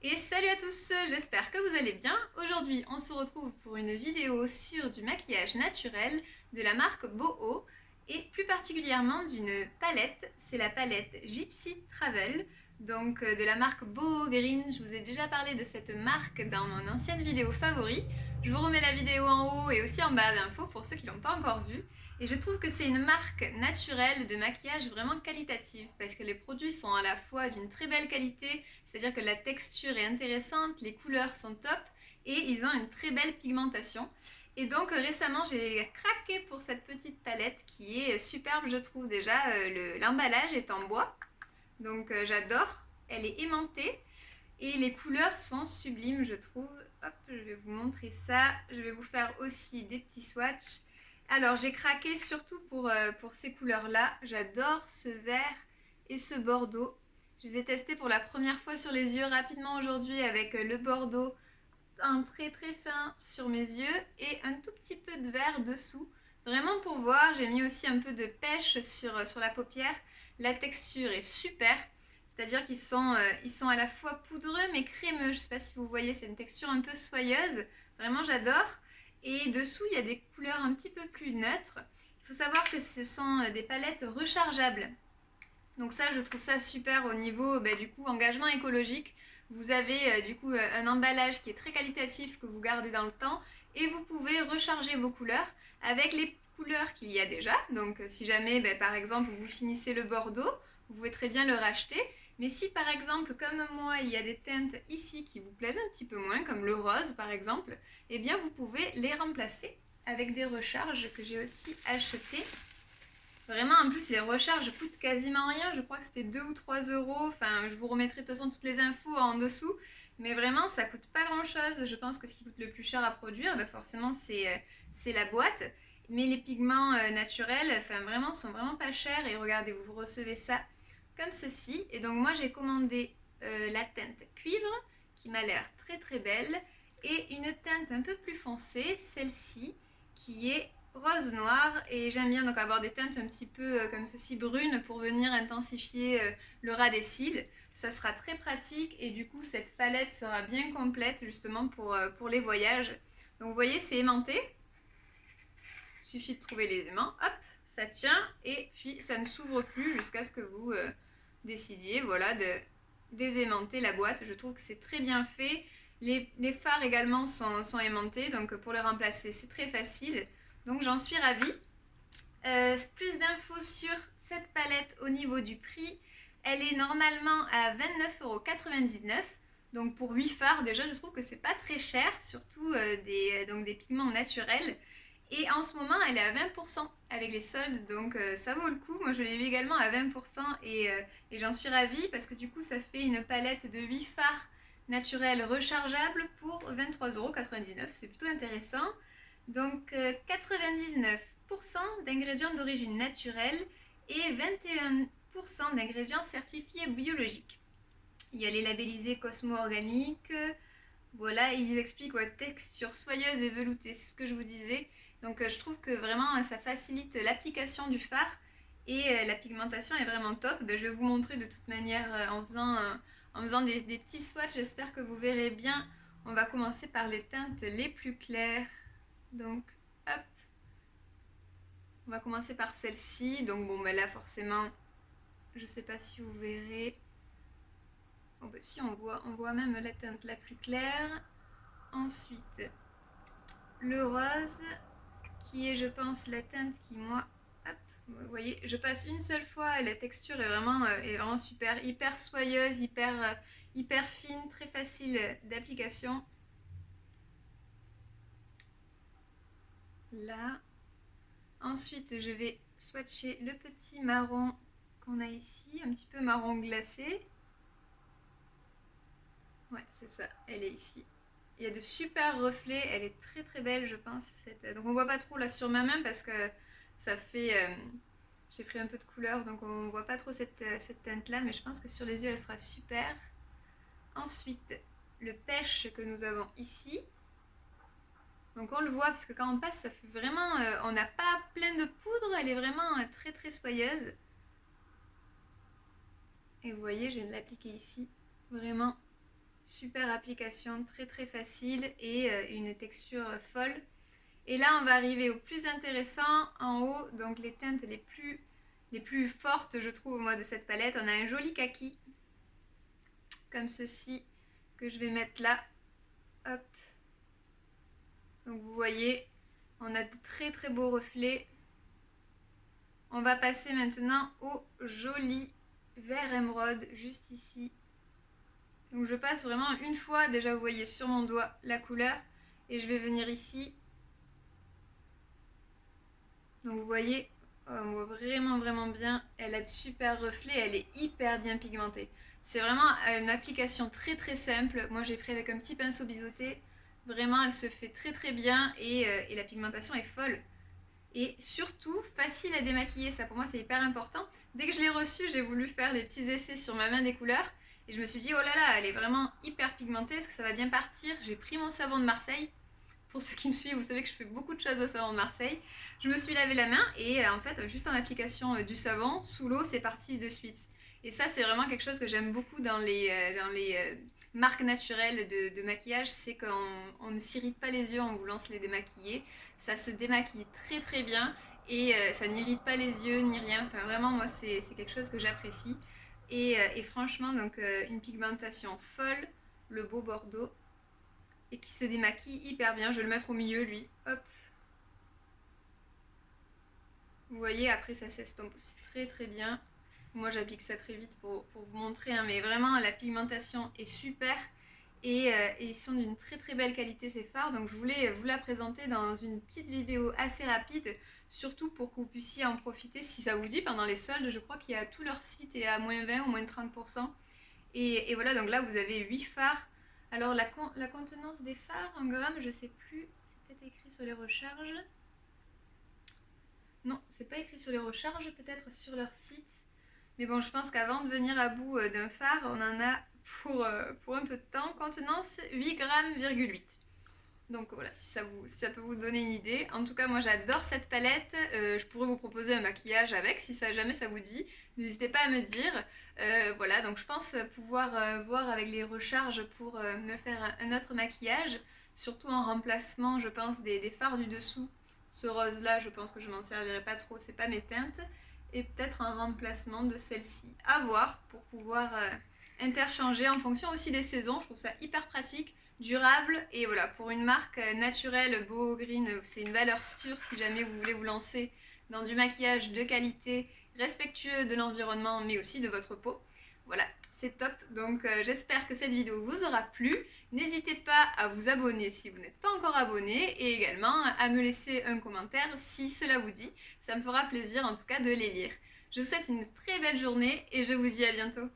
Et salut à tous, j'espère que vous allez bien. Aujourd'hui, on se retrouve pour une vidéo sur du maquillage naturel de la marque Boho et plus particulièrement d'une palette, c'est la palette Gypsy Travel, donc de la marque Boho Green. Je vous ai déjà parlé de cette marque dans mon ancienne vidéo favori. Je vous remets la vidéo en haut et aussi en barre d'infos pour ceux qui ne l'ont pas encore vue. Et je trouve que c'est une marque naturelle de maquillage vraiment qualitative parce que les produits sont à la fois d'une très belle qualité, c'est-à-dire que la texture est intéressante, les couleurs sont top et ils ont une très belle pigmentation. Et donc récemment j'ai craqué pour cette petite palette qui est superbe je trouve déjà. L'emballage est en bois, donc j'adore. Elle est aimantée et les couleurs sont sublimes je trouve. Hop, je vais vous montrer ça. Je vais vous faire aussi des petits swatchs. Alors j'ai craqué surtout pour ces couleurs-là. J'adore ce vert et ce bordeaux. Je les ai testés pour la première fois sur les yeux rapidement aujourd'hui avec le bordeaux, un très très fin sur mes yeux et un tout petit peu de vert dessous. Vraiment pour voir, j'ai mis aussi un peu de pêche sur la paupière. La texture est super, c'est-à-dire ils sont à la fois poudreux mais crémeux. Je ne sais pas si vous voyez, c'est une texture un peu soyeuse. Vraiment j'adore. Et dessous, il y a des couleurs un petit peu plus neutres. Il faut savoir que ce sont des palettes rechargeables. Donc ça, je trouve ça super au niveau du coup engagement écologique. Vous avez du coup un emballage qui est très qualitatif que vous gardez dans le temps et vous pouvez recharger vos couleurs avec les couleurs qu'il y a déjà. Donc si jamais par exemple vous finissez le bordeaux, vous pouvez très bien le racheter. Mais si par exemple comme moi il y a des teintes ici qui vous plaisent un petit peu moins, comme le rose par exemple, eh bien vous pouvez les remplacer avec des recharges que j'ai aussi achetées. Vraiment, en plus, les recharges coûtent quasiment rien. Je crois que c'était 2 ou 3 euros. Enfin, je vous remettrai de toute façon toutes les infos en dessous. Mais vraiment, ça coûte pas grand-chose. Je pense que ce qui coûte le plus cher à produire, forcément, c'est la boîte. Mais les pigments naturels, enfin, vraiment, sont vraiment pas chers. Et regardez, vous recevez ça comme ceci. Et donc, moi, j'ai commandé la teinte cuivre, qui m'a l'air très très belle. Et une teinte un peu plus foncée, celle-ci, qui est rose noir, et j'aime bien donc avoir des teintes un petit peu comme ceci brunes pour venir intensifier le ras des cils. Ça sera très pratique et du coup cette palette sera bien complète justement pour les voyages. Donc vous voyez, c'est aimanté. Il suffit de trouver les aimants, hop, ça tient et puis ça ne s'ouvre plus jusqu'à ce que vous décidiez voilà, de désaimanter la boîte. Je trouve que c'est très bien fait. Les fards également sont aimantés, donc pour les remplacer c'est très facile. Donc j'en suis ravie. Plus d'infos sur cette palette au niveau du prix. Elle est normalement à 29,99 €. Donc pour 8 fards, déjà, je trouve que c'est pas très cher, surtout donc des pigments naturels. Et en ce moment, elle est à 20% avec les soldes, donc ça vaut le coup. Moi, je l'ai vu également à 20% et j'en suis ravie parce que du coup, ça fait une palette de 8 fards naturels rechargeables pour 23,99 €. C'est plutôt intéressant. Donc 99% d'ingrédients d'origine naturelle et 21% d'ingrédients certifiés biologiques. Il y a les labellisés Cosmo Organique. Voilà, ils expliquent texture soyeuse et veloutée, c'est ce que je vous disais. Donc je trouve que vraiment ça facilite l'application du fard et la pigmentation est vraiment top. Je vais vous montrer de toute manière en faisant des petits swatchs, j'espère que vous verrez bien. On va commencer par les teintes les plus claires. Donc hop, on va commencer par celle-ci. Donc bon, là forcément, je sais pas si vous verrez. Oh, si on voit même la teinte la plus claire. Ensuite, le rose, qui est je pense la teinte qui moi, hop, vous voyez, je passe une seule fois et la texture est vraiment super, hyper soyeuse, hyper fine, très facile d'application. Là. Ensuite, je vais swatcher le petit marron qu'on a ici, un petit peu marron glacé. Ouais, c'est ça, elle est ici. Il y a de super reflets, elle est très très belle je pense. Donc on voit pas trop là sur ma main parce que ça fait... j'ai pris un peu de couleur donc on voit pas trop cette teinte là, mais je pense que sur les yeux elle sera super. Ensuite, le pêche que nous avons ici. Donc on le voit parce que quand on passe, ça fait vraiment... on n'a pas plein de poudre, elle est vraiment très très soyeuse. Et vous voyez, je viens de l'appliquer ici. Vraiment Super application, très facile et une texture folle. Et là, on va arriver au plus intéressant en haut, donc les teintes les plus fortes, je trouve, moi, de cette palette. On a un joli kaki, comme ceci, que je vais mettre là. Hop. Donc vous voyez, on a de très beaux reflets. On va passer maintenant au joli vert émeraude, juste ici. Donc je passe vraiment une fois, déjà vous voyez sur mon doigt la couleur, et je vais venir ici. Donc vous voyez, on voit vraiment bien, elle a de super reflets, elle est hyper bien pigmentée. C'est vraiment une application très simple. Moi j'ai pris avec un petit pinceau biseauté, vraiment elle se fait très bien et la pigmentation est folle. Et surtout facile à démaquiller, ça pour moi c'est hyper important. Dès que je l'ai reçue, j'ai voulu faire des petits essais sur ma main des couleurs et je me suis dit oh là là, elle est vraiment hyper pigmentée, est-ce que ça va bien partir? J'ai pris mon savon de Marseille. Pour ceux qui me suivent, vous savez que je fais beaucoup de choses au savon de Marseille. Je me suis lavé la main et en fait, juste en application du savon, sous l'eau, c'est parti de suite. Et ça, c'est vraiment quelque chose que j'aime beaucoup dans les marques naturelles de maquillage, c'est qu'on ne s'irrite pas les yeux en voulant se les démaquiller. Ça se démaquille très bien et ça n'irrite pas les yeux ni rien. Enfin, vraiment, moi, c'est quelque chose que j'apprécie. Et franchement, donc une pigmentation folle, le beau bordeaux et qui se démaquille hyper bien. Je vais le mettre au milieu, lui. Hop. Vous voyez, après ça s'estompe aussi très bien. Moi j'applique ça très vite pour vous montrer, hein, mais vraiment la pigmentation est super et ils sont d'une très belle qualité ces fards. Donc je voulais vous la présenter dans une petite vidéo assez rapide, surtout pour que vous puissiez en profiter si ça vous dit pendant les soldes. Je crois qu'il y a tout leur site est à moins 20 ou moins 30%. Et voilà, donc là vous avez 8 fards. Alors la contenance des fards en grammes, je sais plus, c'est peut-être écrit sur les recharges. Non, c'est pas écrit sur les recharges, peut-être sur leur site. Mais bon, je pense qu'avant de venir à bout d'un phare, on en a pour un peu de temps. Contenance 8 grammes,8. Donc voilà, si ça peut vous donner une idée. En tout cas, moi j'adore cette palette. Je pourrais vous proposer un maquillage avec, si jamais ça vous dit. N'hésitez pas à me dire. Voilà, donc je pense pouvoir voir avec les recharges pour me faire un autre maquillage. Surtout en remplacement, je pense, des fards du dessous. Ce rose là, je pense que je m'en servirai pas trop, c'est pas mes teintes. Et peut-être un remplacement de celle-ci. À voir pour pouvoir interchanger en fonction aussi des saisons. Je trouve ça hyper pratique, durable et voilà, pour une marque naturelle, Boho Green, c'est une valeur sûre si jamais vous voulez vous lancer dans du maquillage de qualité, respectueux de l'environnement mais aussi de votre peau. Voilà, c'est top. Donc j'espère que cette vidéo vous aura plu. N'hésitez pas à vous abonner si vous n'êtes pas encore abonné et également à me laisser un commentaire si cela vous dit. Ça me fera plaisir en tout cas de les lire. Je vous souhaite une très belle journée et je vous dis à bientôt.